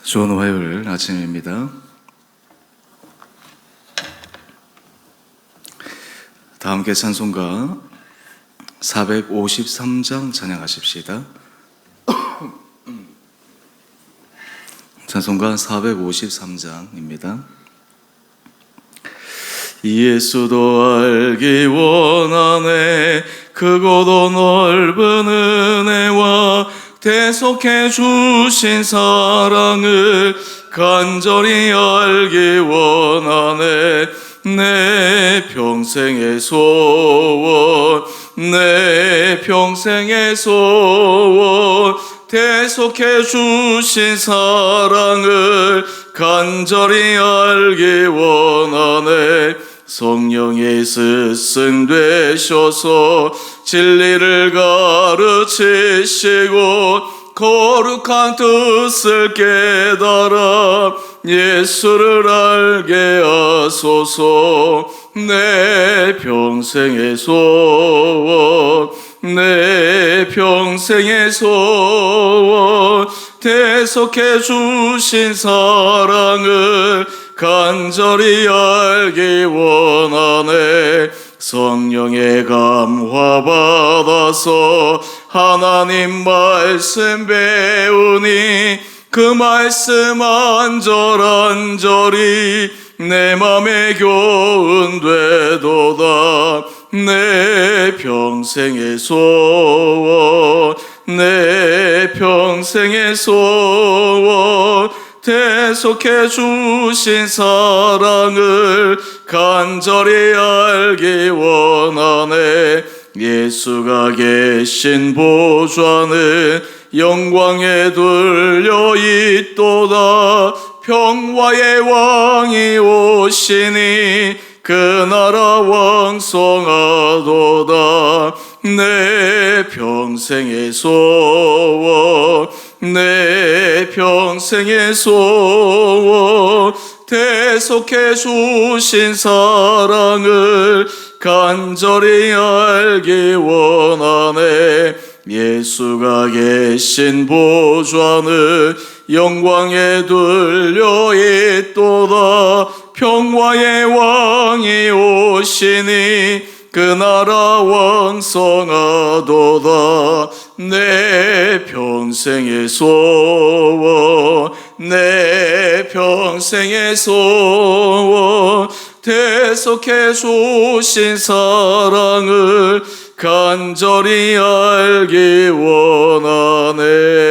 좋은 화요일 아침입니다. 다 함께 찬송가 453장 찬양하십시다. 찬송가 453장입니다. 예수도 알기 원하네. 크고도 넓은 은혜와 대속해 주신 사랑을 간절히 알기 원하네. 내 평생의 소원, 내 평생의 소원, 대속해 주신 사랑을 간절히 알기 원하네. 성령의 스승 되셔서 진리를 가르치시고 거룩한 뜻을 깨달아 예수를 알게 하소서. 내 평생의 소원, 내 평생의 소원, 대속해 주신 사랑을 간절히 알기 원하네. 성령의 감화 받아서 하나님 말씀 배우니 그 말씀 안절안절이 내 맘에 교훈되도다. 내 평생의 소원, 내 평생의 소원, 대속해 주신 사랑을 간절히 알기 원하네. 예수가 계신 보좌는 영광에 둘려 있도다. 평화의 왕이 오시니 그 나라 왕성하도다. 내 평생의 소원, 내 평생의 소원, 대속해 주신 사랑을 간절히 알기 원하네. 예수가 계신 보좌는 영광에 둘려 있도다. 평화의 왕이 오시니 그 나라 왕성하도다. 내 평생의 소원, 내 평생의 소원, 대속해 주신 사랑을 간절히 알기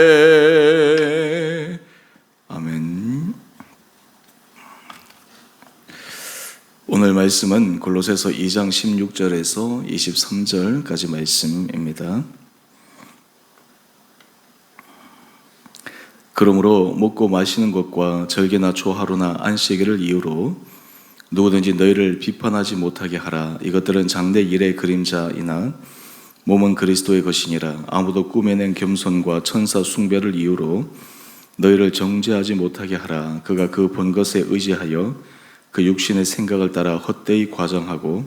원하네. 아멘. 오늘 말씀은 골로새서 2장 16절에서 23절까지 말씀입니다. 그러므로 먹고 마시는 것과 절개나 초하루나 안식일을 이유로 누구든지 너희를 비판하지 못하게 하라. 이것들은 장래 일의 그림자이나 몸은 그리스도의 것이니라. 아무도 꾸며낸 겸손과 천사 숭배를 이유로 너희를 정죄하지 못하게 하라. 그가 그 본 것에 의지하여 그 육신의 생각을 따라 헛되이 과장하고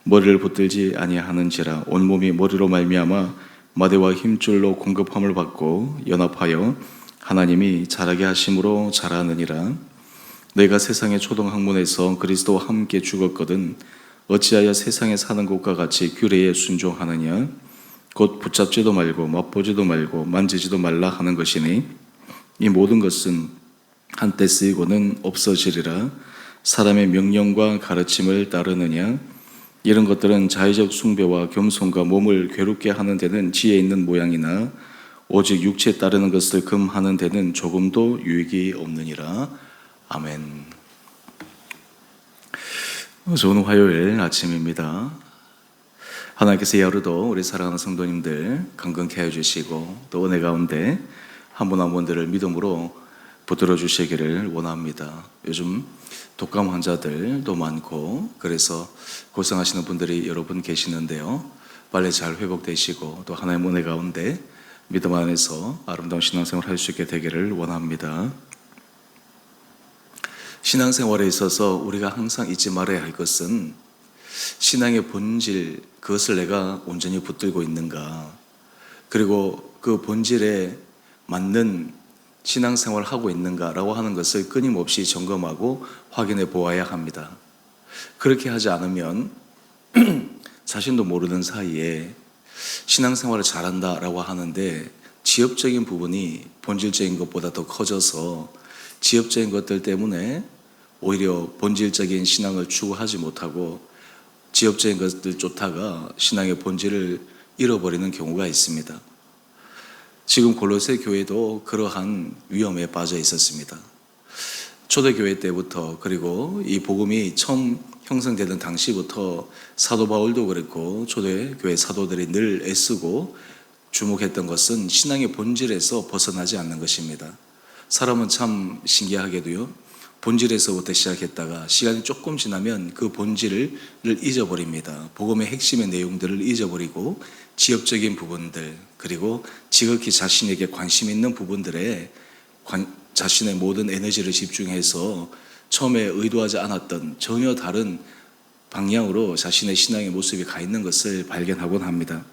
머리를 붙들지 아니하는지라. 온몸이 머리로 말미암아 마대와 힘줄로 공급함을 받고 연합하여 하나님이 자라게 하심으로 자라느니라. 너희가 세상의 초등학문에서 그리스도와 함께 죽었거든 어찌하여 세상에 사는 것과 같이 규례에 순종하느냐. 곧 붙잡지도 말고 맛보지도 말고 만지지도 말라 하는 것이니 이 모든 것은 한때 쓰이고는 없어지리라. 사람의 명령과 가르침을 따르느냐. 이런 것들은 자의적 숭배와 겸손과 몸을 괴롭게 하는 데는 지혜 있는 모양이나 오직 육체에 따르는 것을 금하는 데는 조금도 유익이 없느니라. 아멘. 좋은 화요일 아침입니다. 하나님께서 이 하루도 우리 사랑하는 성도님들 강건케 해주시고 또 은혜 가운데 한 분 한 분들을 믿음으로 붙들어 주시기를 원합니다. 요즘 독감 환자들도 많고 그래서 고생하시는 분들이 여러 분 계시는데요. 빨리 잘 회복되시고 또 하나님의 은혜 가운데 믿음 안에서 아름다운 신앙생활 할 수 있게 되기를 원합니다. 신앙생활에 있어서 우리가 항상 잊지 말아야 할 것은 신앙의 본질, 그것을 내가 온전히 붙들고 있는가, 그리고 그 본질에 맞는 신앙생활을 하고 있는가라고 하는 것을 끊임없이 점검하고 확인해 보아야 합니다. 그렇게 하지 않으면 자신도 모르는 사이에 신앙생활을 잘한다라고 하는데 지엽적인 부분이 본질적인 것보다 더 커져서 지엽적인 것들 때문에 오히려 본질적인 신앙을 추구하지 못하고 지엽적인 것들 쫓다가 신앙의 본질을 잃어버리는 경우가 있습니다. 지금 골로새 교회도 그러한 위험에 빠져 있었습니다. 초대교회 때부터 그리고 이 복음이 처음 형성되던 당시부터 사도 바울도 그랬고 초대교회 사도들이 늘 애쓰고 주목했던 것은 신앙의 본질에서 벗어나지 않는 것입니다. 사람은 참 신기하게도요, 본질에서부터 시작했다가 시간이 조금 지나면 그 본질을 잊어버립니다. 복음의 핵심의 내용들을 잊어버리고 지엽적인 부분들 그리고 지극히 자신에게 관심 있는 부분들에 자신의 모든 에너지를 집중해서 처음에 의도하지 않았던 전혀 다른 방향으로 자신의 신앙의 모습이 가 있는 것을 발견하곤 합니다.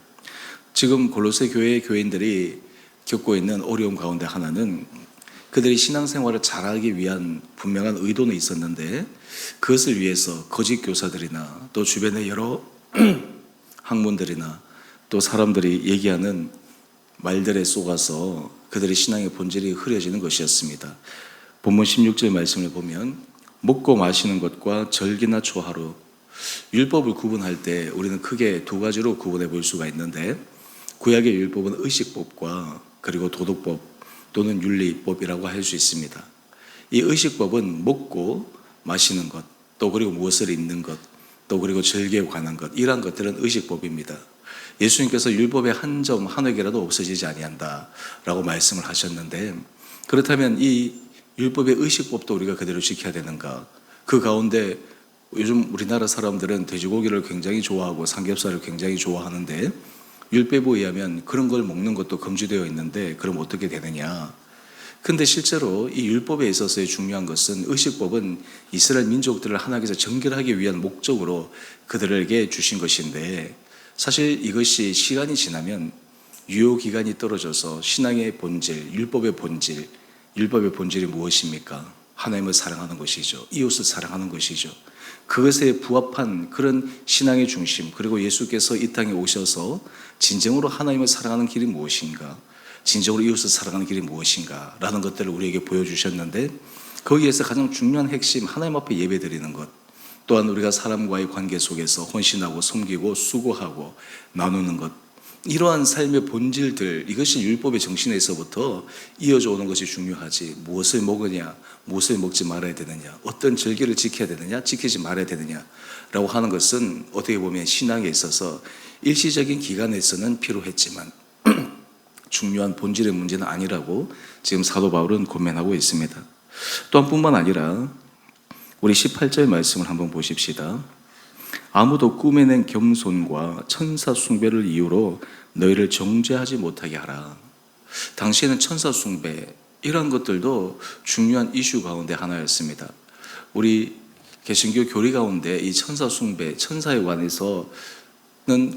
지금 골로새 교회의 교인들이 겪고 있는 어려움 가운데 하나는 그들이 신앙생활을 잘하기 위한 분명한 의도는 있었는데 그것을 위해서 거짓 교사들이나 또 주변의 여러 학문들이나 또 사람들이 얘기하는 말들에 속아서 그들의 신앙의 본질이 흐려지는 것이었습니다. 본문 16절 말씀을 보면 먹고 마시는 것과 절기나 초하루, 율법을 구분할 때 우리는 크게 두 가지로 구분해 볼 수가 있는데 구약의 율법은 의식법과 그리고 도덕법 또는 윤리법이라고 할 수 있습니다. 이 의식법은 먹고 마시는 것, 또 그리고 무엇을 입는 것, 또 그리고 절기에 관한 것, 이러한 것들은 의식법입니다. 예수님께서 율법의 한 점 한 획이라도 없어지지 아니한다라고 말씀을 하셨는데 그렇다면 이 율법의 의식법도 우리가 그대로 지켜야 되는가? 그 가운데 요즘 우리나라 사람들은 돼지고기를 굉장히 좋아하고 삼겹살을 굉장히 좋아하는데 율법에 의하면 그런 걸 먹는 것도 금지되어 있는데 그럼 어떻게 되느냐? 근데 실제로 이 율법에 있어서의 중요한 것은 의식법은 이스라엘 민족들을 하나님께서 정결하기 위한 목적으로 그들에게 주신 것인데 사실 이것이 시간이 지나면 유효기간이 떨어져서 신앙의 본질, 율법의 본질이 무엇입니까? 하나님을 사랑하는 것이죠. 이웃을 사랑하는 것이죠. 그것에 부합한 그런 신앙의 중심, 그리고 예수께서 이 땅에 오셔서 진정으로 하나님을 사랑하는 길이 무엇인가, 진정으로 이웃을 사랑하는 길이 무엇인가 라는 것들을 우리에게 보여주셨는데 거기에서 가장 중요한 핵심, 하나님 앞에 예배드리는 것, 또한 우리가 사람과의 관계 속에서 헌신하고 섬기고 수고하고 나누는 것, 이러한 삶의 본질들, 이것이 율법의 정신에서부터 이어져 오는 것이 중요하지. 무엇을 먹으냐, 무엇을 먹지 말아야 되느냐, 어떤 절기를 지켜야 되느냐, 지키지 말아야 되느냐 라고 하는 것은 어떻게 보면 신앙에 있어서 일시적인 기간에서는 필요했지만 중요한 본질의 문제는 아니라고 지금 사도 바울은 고면하고 있습니다. 또한 뿐만 아니라 우리 18절 말씀을 한번 보십시다. 아무도 꾸며낸 겸손과 천사 숭배를 이유로 너희를 정죄하지 못하게 하라. 당시에는 천사 숭배, 이런 것들도 중요한 이슈 가운데 하나였습니다. 우리 개신교 교리 가운데 이 천사 숭배, 천사에 관해서는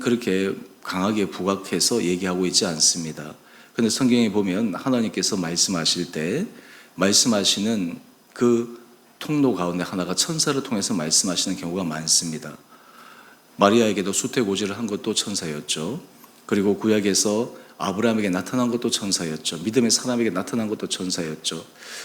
그렇게 강하게 부각해서 얘기하고 있지 않습니다. 그런데 성경에 보면 하나님께서 말씀하실 때 말씀하시는 그 통로 가운데 하나가 천사를 통해서 말씀하시는 경우가 많습니다. 마리아에게도 수태고지를 한 것도 천사였죠. 그리고 구약에서 아브라함에게 나타난 것도 천사였죠. 믿음의 사람에게 나타난 것도 천사였죠.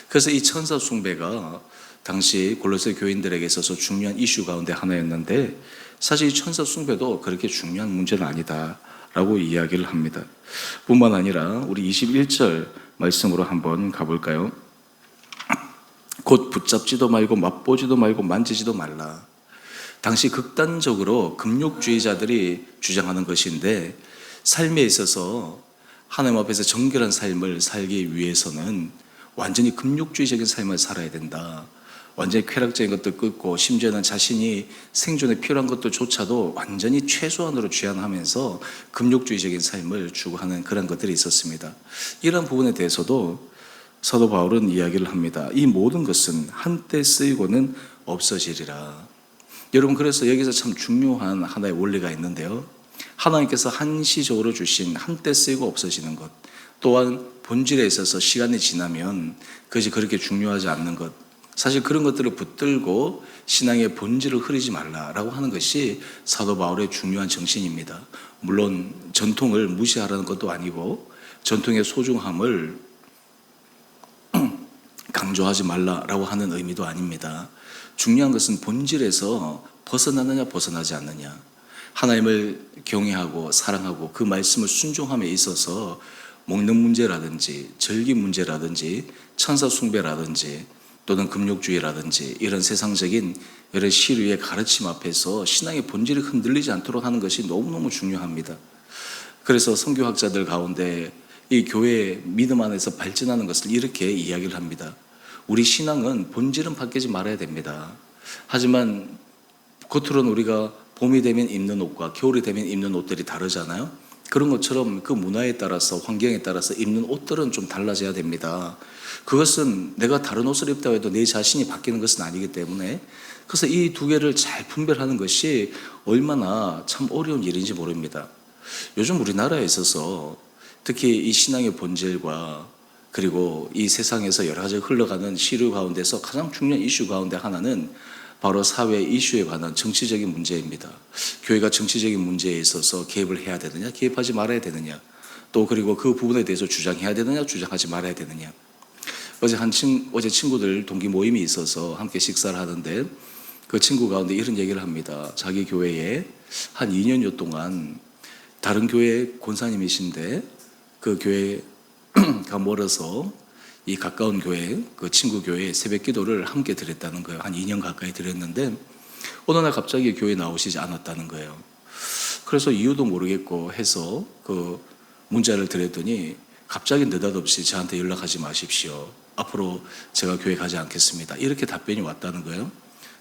그래서 이 천사 숭배가 당시 골로새 교인들에게 있어서 중요한 이슈 가운데 하나였는데 사실 이 천사 숭배도 그렇게 중요한 문제는 아니다라고 이야기를 합니다. 뿐만 아니라 우리 21절 말씀으로 한번 가볼까요? 곧 붙잡지도 말고 맛보지도 말고 만지지도 말라. 당시 극단적으로 금욕주의자들이 주장하는 것인데 삶에 있어서 하나님 앞에서 정결한 삶을 살기 위해서는 완전히 금욕주의적인 삶을 살아야 된다. 완전히 쾌락적인 것도 끊고 심지어는 자신이 생존에 필요한 것들조차도 완전히 최소한으로 제한하면서 금욕주의적인 삶을 추구하는 그런 것들이 있었습니다. 이런 부분에 대해서도 사도 바울은 이야기를 합니다. 이 모든 것은 한때 쓰이고는 없어지리라. 여러분, 그래서 여기서 참 중요한 하나의 원리가 있는데요. 하나님께서 한시적으로 주신 한때 쓰이고 없어지는 것, 또한 본질에 있어서 시간이 지나면 그것이 그렇게 중요하지 않는 것, 사실 그런 것들을 붙들고 신앙의 본질을 흐리지 말라라고 하는 것이 사도 바울의 중요한 정신입니다. 물론 전통을 무시하라는 것도 아니고 전통의 소중함을 강조하지 말라라고 하는 의미도 아닙니다. 중요한 것은 본질에서 벗어나느냐 벗어나지 않느냐, 하나님을 경외하고 사랑하고 그 말씀을 순종함에 있어서 먹는 문제라든지 절기 문제라든지 천사 숭배라든지 또는 금욕주의라든지 이런 세상적인 여러 시류의 가르침 앞에서 신앙의 본질이 흔들리지 않도록 하는 것이 너무너무 중요합니다. 그래서 선교학자들 가운데 이 교회의 믿음 안에서 발전하는 것을 이렇게 이야기를 합니다. 우리 신앙은 본질은 바뀌지 말아야 됩니다. 하지만 겉으로는 우리가 봄이 되면 입는 옷과 겨울이 되면 입는 옷들이 다르잖아요. 그런 것처럼 그 문화에 따라서 환경에 따라서 입는 옷들은 좀 달라져야 됩니다. 그것은 내가 다른 옷을 입다고 해도 내 자신이 바뀌는 것은 아니기 때문에, 그래서 이 두 개를 잘 분별하는 것이 얼마나 참 어려운 일인지 모릅니다. 요즘 우리나라에 있어서 특히 이 신앙의 본질과 그리고 이 세상에서 여러 가지 흘러가는 시류 가운데서 가장 중요한 이슈 가운데 하나는 바로 사회 이슈에 관한 정치적인 문제입니다. 교회가 정치적인 문제에 있어서 개입을 해야 되느냐, 개입하지 말아야 되느냐, 또 그리고 그 부분에 대해서 주장해야 되느냐, 주장하지 말아야 되느냐. 어제 친구들 동기 모임이 있어서 함께 식사를 하는데 그 친구 가운데 이런 얘기를 합니다. 자기 교회에 한 2년여 동안 다른 교회 권사님이신데 그 교회가 멀어서 이 가까운 교회, 그 친구 교회에 새벽 기도를 함께 드렸다는 거예요. 한 2년 가까이 드렸는데 어느 날 갑자기 교회에 나오시지 않았다는 거예요. 그래서 이유도 모르겠고 해서 그 문자를 드렸더니 갑자기 느닷없이 저한테 연락하지 마십시오. 앞으로 제가 교회 가지 않겠습니다. 이렇게 답변이 왔다는 거예요.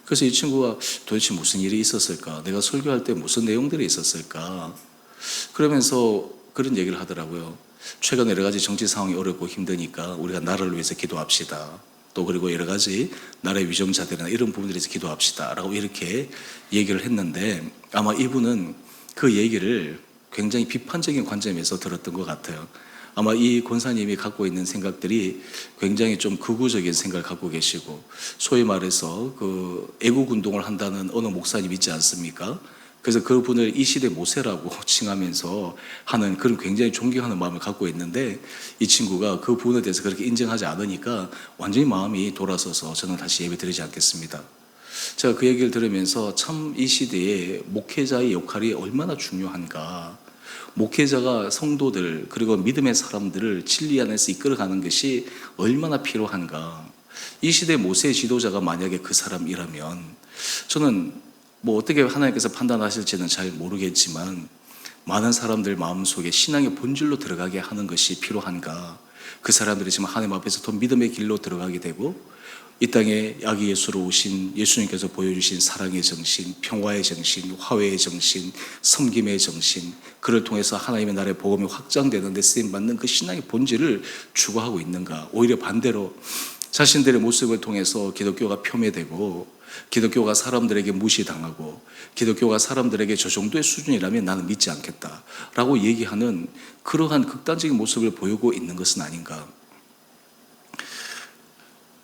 그래서 이 친구가 도대체 무슨 일이 있었을까? 내가 설교할 때 무슨 내용들이 있었을까? 그러면서 그런 얘기를 하더라고요. 최근 여러 가지 정치 상황이 어렵고 힘드니까 우리가 나라를 위해서 기도합시다. 또 그리고 여러 가지 나라의 위정자들이나 이런 부분들에서 기도합시다 라고 이렇게 얘기를 했는데, 아마 이분은 그 얘기를 굉장히 비판적인 관점에서 들었던 것 같아요. 아마 이 권사님이 갖고 있는 생각들이 굉장히 좀 극우적인 생각을 갖고 계시고, 소위 말해서 그 애국 운동을 한다는 어느 목사님 있지 않습니까? 그래서 그분을 이 시대 모세라고 칭하면서 하는 그런 굉장히 존경하는 마음을 갖고 있는데, 이 친구가 그 부분에 대해서 그렇게 인정하지 않으니까 완전히 마음이 돌아서서 저는 다시 예배 드리지 않겠습니다. 제가 그 얘기를 들으면서 참 이 시대에 목회자의 역할이 얼마나 중요한가, 목회자가 성도들 그리고 믿음의 사람들을 진리 안에서 이끌어가는 것이 얼마나 필요한가. 이 시대 모세의 지도자가 만약에 그 사람이라면, 저는 뭐 어떻게 하나님께서 판단하실지는 잘 모르겠지만 많은 사람들 마음속에 신앙의 본질로 들어가게 하는 것이 필요한가. 그 사람들이 지금 하나님 앞에서 더 믿음의 길로 들어가게 되고, 이 땅에 아기 예수로 오신 예수님께서 보여주신 사랑의 정신, 평화의 정신, 화해의 정신, 섬김의 정신, 그를 통해서 하나님의 나라의 복음이 확장되는 데 쓰임받는 그 신앙의 본질을 추구하고 있는가. 오히려 반대로 자신들의 모습을 통해서 기독교가 폄훼되고 기독교가 사람들에게 무시당하고 기독교가 사람들에게 저 정도의 수준이라면 나는 믿지 않겠다라고 얘기하는 그러한 극단적인 모습을 보이고 있는 것은 아닌가.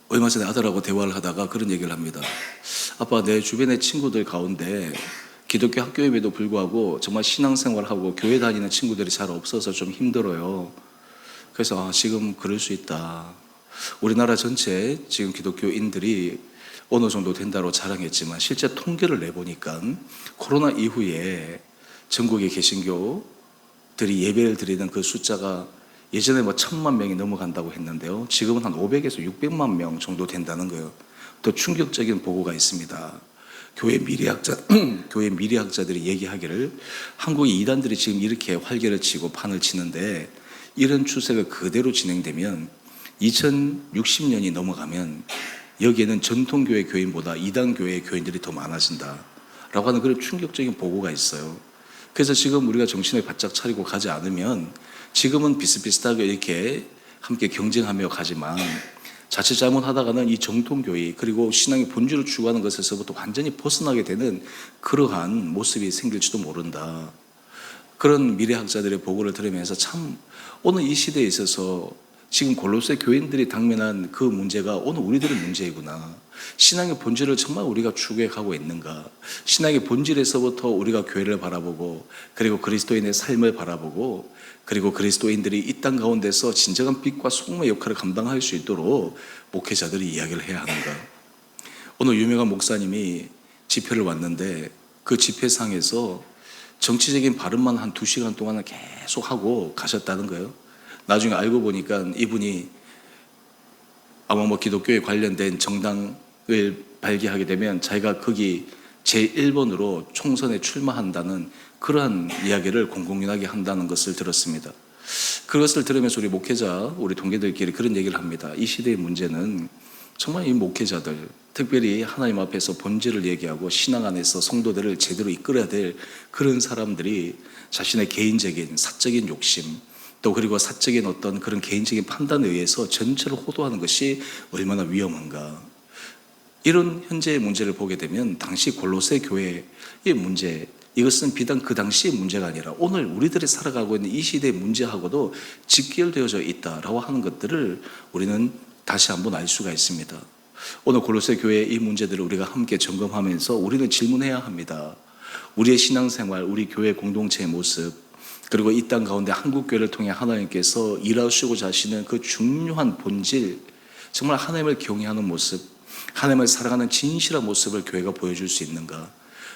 얼마 전에 아들하고 대화를 하다가 그런 얘기를 합니다. 아빠, 내 주변의 친구들 가운데 기독교 학교임에도 불구하고 정말 신앙생활하고 교회 다니는 친구들이 잘 없어서 좀 힘들어요. 그래서 지금 그럴 수 있다. 우리나라 전체 지금 기독교인들이 어느 정도 된다고 자랑했지만 실제 통계를 내보니까 코로나 이후에 전국의 개신교들이 예배를 드리는 그 숫자가 예전에 1,000만 명이 넘어간다고 했는데요, 지금은 한 500에서 600만 명 정도 된다는 거예요. 또 충격적인 보고가 있습니다. 교회 미래학자들이 얘기하기를 한국의 이단들이 지금 이렇게 활개를 치고 판을 치는데, 이런 추세가 그대로 진행되면 2060년이 넘어가면 여기에는 전통교회 교인보다 이단교회 교인들이 더 많아진다라고 하는 그런 충격적인 보고가 있어요. 그래서 지금 우리가 정신을 바짝 차리고 가지 않으면 지금은 비슷비슷하게 이렇게 함께 경쟁하며 가지만 자칫 잘못하다가는 이 정통교회 그리고 신앙의 본질을 추구하는 것에서부터 완전히 벗어나게 되는 그러한 모습이 생길지도 모른다. 그런 미래학자들의 보고를 들으면서 참 오늘 이 시대에 있어서 지금 골로새 교인들이 당면한 그 문제가 오늘 우리들의 문제이구나. 신앙의 본질을 정말 우리가 추구해 가고 있는가? 신앙의 본질에서부터 우리가 교회를 바라보고, 그리고 그리스도인의 삶을 바라보고, 그리고 그리스도인들이 이 땅 가운데서 진정한 빛과 소금의 역할을 감당할 수 있도록 목회자들이 이야기를 해야 하는가? 오늘 유명한 목사님이 집회를 왔는데 그 집회상에서 정치적인 발언만 한 2시간 동안 계속 하고 가셨다는 거예요. 나중에 알고 보니까 이분이 아마 뭐 기독교에 관련된 정당을 발기하게 되면 자기가 거기 제1번으로 총선에 출마한다는 그러한 이야기를 공공연하게 한다는 것을 들었습니다. 그것을 들으면서 우리 목회자, 우리 동기들끼리 그런 얘기를 합니다. 이 시대의 문제는 정말 이 목회자들, 특별히 하나님 앞에서 본질을 얘기하고 신앙 안에서 성도들을 제대로 이끌어야 될 그런 사람들이 자신의 개인적인 사적인 욕심, 또 그리고 사적인 어떤 그런 개인적인 판단에 의해서 전체를 호도하는 것이 얼마나 위험한가. 이런 현재의 문제를 보게 되면 당시 골로새 교회의 문제, 이것은 비단 그 당시의 문제가 아니라 오늘 우리들이 살아가고 있는 이 시대의 문제하고도 직결되어져 있다라고 하는 것들을 우리는 다시 한번 알 수가 있습니다. 오늘 골로새 교회의 이 문제들을 우리가 함께 점검하면서 우리는 질문해야 합니다. 우리의 신앙생활, 우리 교회 공동체의 모습, 그리고 이 땅 가운데 한국교회를 통해 하나님께서 일하시고자 하시는 그 중요한 본질, 정말 하나님을 경외하는 모습, 하나님을 사랑하는 진실한 모습을 교회가 보여줄 수 있는가?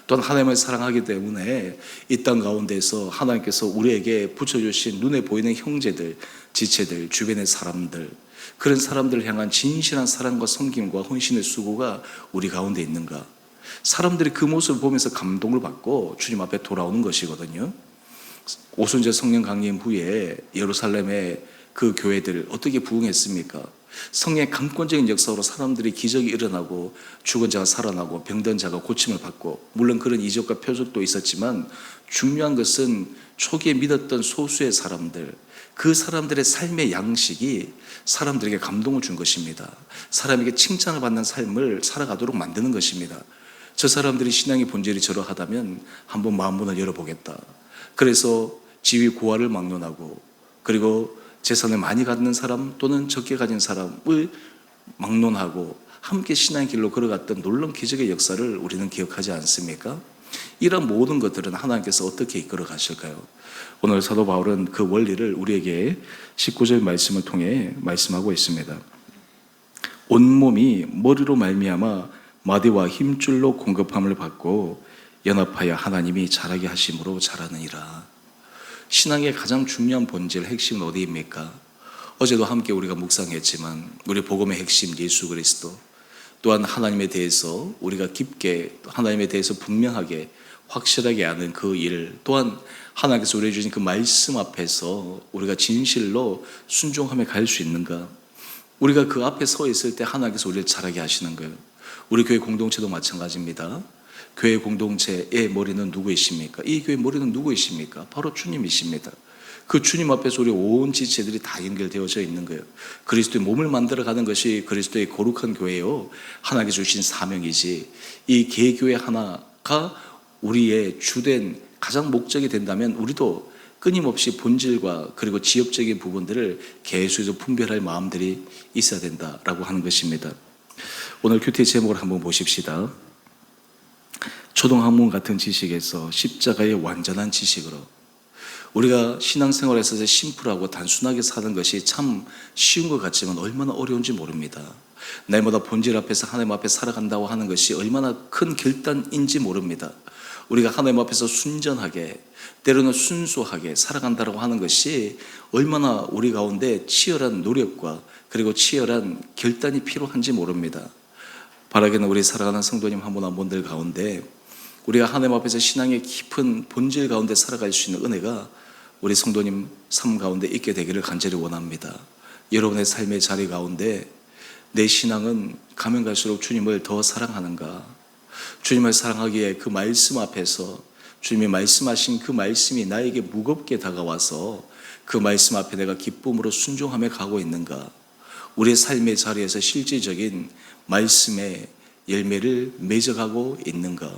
또한 하나님을 사랑하기 때문에 이 땅 가운데서 하나님께서 우리에게 붙여주신 눈에 보이는 형제들, 지체들, 주변의 사람들, 그런 사람들을 향한 진실한 사랑과 섬김과 헌신의 수고가 우리 가운데 있는가? 사람들이 그 모습을 보면서 감동을 받고 주님 앞에 돌아오는 것이거든요. 오순절 성령 강림 후에 예루살렘의 그 교회들 어떻게 부흥했습니까? 성령의 강권적인 역사로 사람들이 기적이 일어나고 죽은 자가 살아나고 병든 자가 고침을 받고, 물론 그런 이적과 표적도 있었지만 중요한 것은 초기에 믿었던 소수의 사람들, 그 사람들의 삶의 양식이 사람들에게 감동을 준 것입니다. 사람에게 칭찬을 받는 삶을 살아가도록 만드는 것입니다. 저 사람들이 신앙의 본질이 저러하다면 한번 마음문을 열어보겠다. 그래서 지위 고하를 막론하고, 그리고 재산을 많이 갖는 사람 또는 적게 가진 사람을 막론하고 함께 신앙의 길로 걸어갔던 놀라운 기적의 역사를 우리는 기억하지 않습니까? 이런 모든 것들은 하나님께서 어떻게 이끌어 가실까요? 오늘 사도 바울은 그 원리를 우리에게 19절 말씀을 통해 말씀하고 있습니다. 온몸이 머리로 말미암아 마디와 힘줄로 공급함을 받고 연합하여 하나님이 자라게 하심으로 자라느니라. 신앙의 가장 중요한 본질, 핵심은 어디입니까? 어제도 함께 우리가 묵상했지만 우리 복음의 핵심 예수 그리스도, 또한 하나님에 대해서 우리가 깊게, 하나님에 대해서 분명하게 확실하게 아는 그 일, 또한 하나님께서 우리에게 주신 그 말씀 앞에서 우리가 진실로 순종하며 갈 수 있는가? 우리가 그 앞에 서 있을 때 하나님께서 우리를 자라게 하시는 거예요. 우리 교회 공동체도 마찬가지입니다. 교회 공동체의 머리는 누구이십니까? 이 교회 머리는 누구이십니까? 바로 주님이십니다. 그 주님 앞에서 우리 온 지체들이 다 연결되어져 있는 거예요. 그리스도의 몸을 만들어가는 것이 그리스도의 거룩한 교회요, 하나님께 주신 사명이지, 이 개교회 하나가 우리의 주된 가장 목적이 된다면 우리도 끊임없이 본질과 그리고 지역적인 부분들을 계속해서 분별할 마음들이 있어야 된다라고 하는 것입니다. 오늘 큐티 제목을 한번 보십시다. 초등학문 같은 지식에서 십자가의 완전한 지식으로. 우리가 신앙생활에 있어서 심플하고 단순하게 사는 것이 참 쉬운 것 같지만 얼마나 어려운지 모릅니다. 날마다 본질 앞에서 하나님 앞에 살아간다고 하는 것이 얼마나 큰 결단인지 모릅니다. 우리가 하나님 앞에서 순전하게, 때로는 순수하게 살아간다고 하는 것이 얼마나 우리 가운데 치열한 노력과 그리고 치열한 결단이 필요한지 모릅니다. 바라기는 우리 살아가는 성도님 한 분 한 분들 가운데 우리가 하나님 앞에서 신앙의 깊은 본질 가운데 살아갈 수 있는 은혜가 우리 성도님 삶 가운데 있게 되기를 간절히 원합니다. 여러분의 삶의 자리 가운데 내 신앙은 가면 갈수록 주님을 더 사랑하는가? 주님을 사랑하기에 그 말씀 앞에서 주님이 말씀하신 그 말씀이 나에게 무겁게 다가와서 그 말씀 앞에 내가 기쁨으로 순종하며 가고 있는가? 우리의 삶의 자리에서 실질적인 말씀의 열매를 맺어가고 있는가?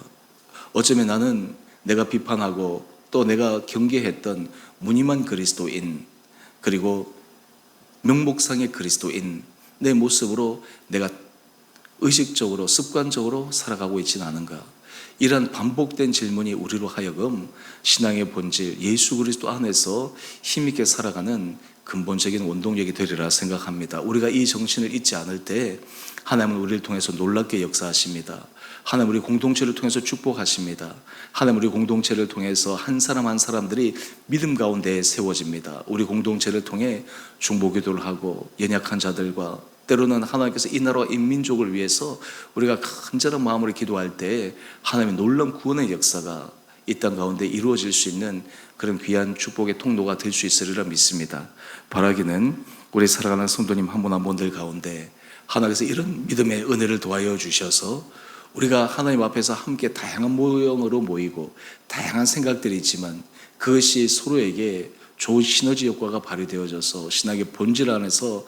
어쩌면 나는 내가 비판하고 또 내가 경계했던 무늬만 그리스도인, 그리고 명목상의 그리스도인 내 모습으로 내가 의식적으로 습관적으로 살아가고 있지는 않은가? 이런 반복된 질문이 우리로 하여금 신앙의 본질 예수 그리스도 안에서 힘있게 살아가는 근본적인 원동력이 되리라 생각합니다. 우리가 이 정신을 잊지 않을 때 하나님은 우리를 통해서 놀랍게 역사하십니다. 하나님 우리 공동체를 통해서 축복하십니다. 하나님 우리 공동체를 통해서 한 사람 한 사람들이 믿음 가운데 세워집니다. 우리 공동체를 통해 중보기도를 하고 연약한 자들과 때로는 하나님께서 이 나라와 인민족을 위해서 우리가 간절한 마음으로 기도할 때 하나님의 놀라운 구원의 역사가 이 땅 가운데 이루어질 수 있는 그런 귀한 축복의 통로가 될 수 있으리라 믿습니다. 바라기는 우리 사랑하는 성도님 한 분 한 분들 가운데 하나님께서 이런 믿음의 은혜를 도와여 주셔서 우리가 하나님 앞에서 함께 다양한 모형으로 모이고 다양한 생각들이 있지만 그것이 서로에게 좋은 시너지 효과가 발휘되어져서 신학의 본질 안에서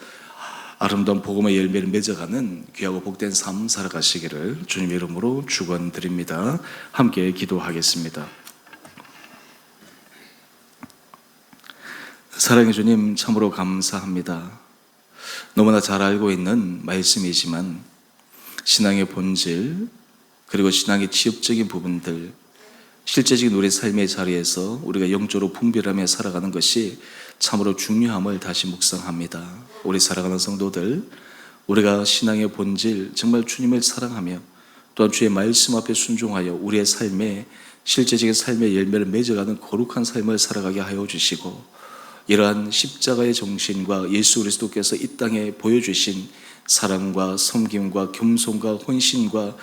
아름다운 복음의 열매를 맺어가는 귀하고 복된 삶 살아가시기를 주님의 이름으로 축원드립니다. 함께 기도하겠습니다. 사랑해 주님 참으로 감사합니다. 너무나 잘 알고 있는 말씀이지만 신앙의 본질 그리고 신앙의 지엽적인 부분들 실제적인 우리 삶의 자리에서 우리가 영적으로 분별하며 살아가는 것이 참으로 중요함을 다시 묵상합니다. 우리 사랑하는 성도들, 우리가 신앙의 본질 정말 주님을 사랑하며 또한 주의 말씀 앞에 순종하여 우리의 삶에 실제적인 삶의 열매를 맺어가는 거룩한 삶을 살아가게 하여 주시고 이러한 십자가의 정신과 예수 그리스도께서 이 땅에 보여주신 사랑과 섬김과 겸손과 헌신과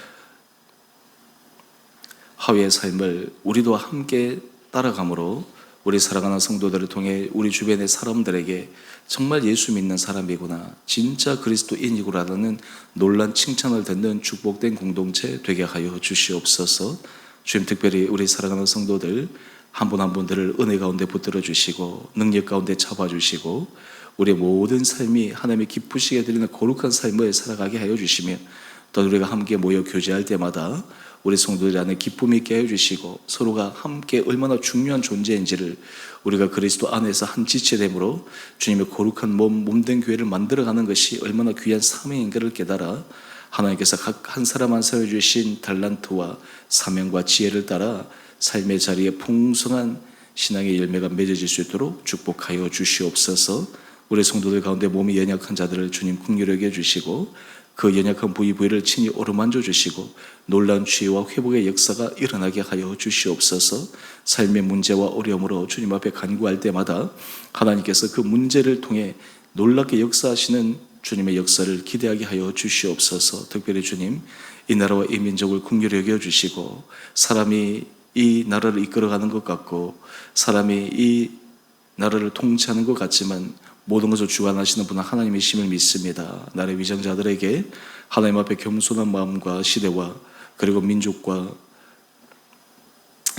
하위의 삶을 우리도 함께 따라감으로 우리 사랑하는 성도들을 통해 우리 주변의 사람들에게 정말 예수 믿는 사람이구나, 진짜 그리스도인이구나라는 놀란 칭찬을 듣는 축복된 공동체 되게 하여 주시옵소서. 주님 특별히 우리 사랑하는 성도들 한 분 한 분들을 은혜 가운데 붙들어 주시고 능력 가운데 잡아주시고 우리의 모든 삶이 하나님의 기쁘시게 드리는 거룩한 삶을 살아가게 하여 주시며 또 우리가 함께 모여 교제할 때마다 우리 성도들 안에 기쁨이 있게 해주시고 서로가 함께 얼마나 중요한 존재인지를 우리가 그리스도 안에서 한 지체됨으로 주님의 거룩한 몸된 교회를 만들어가는 것이 얼마나 귀한 사명인가를 깨달아 하나님께서 각 한 사람 한 사람에 주신 달란트와 사명과 지혜를 따라 삶의 자리에 풍성한 신앙의 열매가 맺어질 수 있도록 축복하여 주시옵소서. 우리 성도들 가운데 몸이 연약한 자들을 주님 긍휼히 여겨 주시고 그 연약한 부위를 친히 어루만져 주시고 놀라운 치유와 회복의 역사가 일어나게 하여 주시옵소서. 삶의 문제와 어려움으로 주님 앞에 간구할 때마다 하나님께서 그 문제를 통해 놀랍게 역사하시는 주님의 역사를 기대하게 하여 주시옵소서. 특별히 주님 이 나라와 이 민족을 긍휼히 여겨 주시고 사람이 이 나라를 이끌어가는 것 같고 사람이 이 나라를 통치하는 것 같지만 모든 것을 주관하시는 분은 하나님이심을 믿습니다. 나라의 위정자들에게 하나님 앞에 겸손한 마음과 시대와 그리고 민족과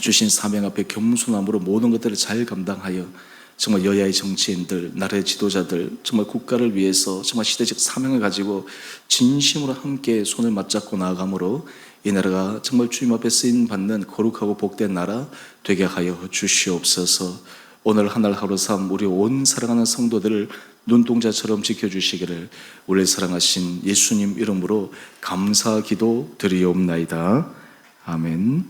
주신 사명 앞에 겸손함으로 모든 것들을 잘 감당하여 정말 여야의 정치인들, 나라의 지도자들, 정말 국가를 위해서 정말 시대적 사명을 가지고 진심으로 함께 손을 맞잡고 나아감으로 이 나라가 정말 주님 앞에 쓰임 받는 거룩하고 복된 나라 되게 하여 주시옵소서. 오늘 하늘 하루 삶 우리 온 사랑하는 성도들을 눈동자처럼 지켜주시기를 우리 사랑하신 예수님 이름으로 감사 기도 드리옵나이다. 아멘.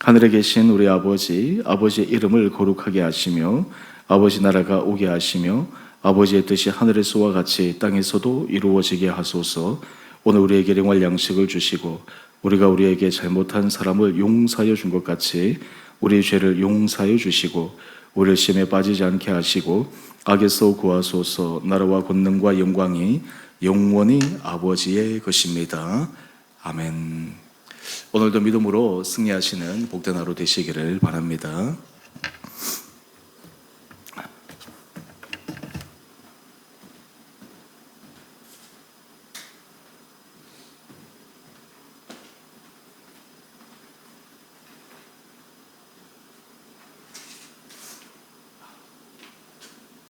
하늘에 계신 우리 아버지, 아버지의 이름을 거룩하게 하시며 아버지 나라가 오게 하시며 아버지의 뜻이 하늘에서와 같이 땅에서도 이루어지게 하소서. 오늘 우리에게 일용할 양식을 주시고 우리가 우리에게 잘못한 사람을 용서하여 준 것 같이 우리 죄를 용서하여 주시고 우리를 시험에 빠지지 않게 하시고 악에서 구하소서. 나라와 권능과 영광이 영원히 아버지의 것입니다. 아멘. 오늘도 믿음으로 승리하시는 복된 하루 되시기를 바랍니다.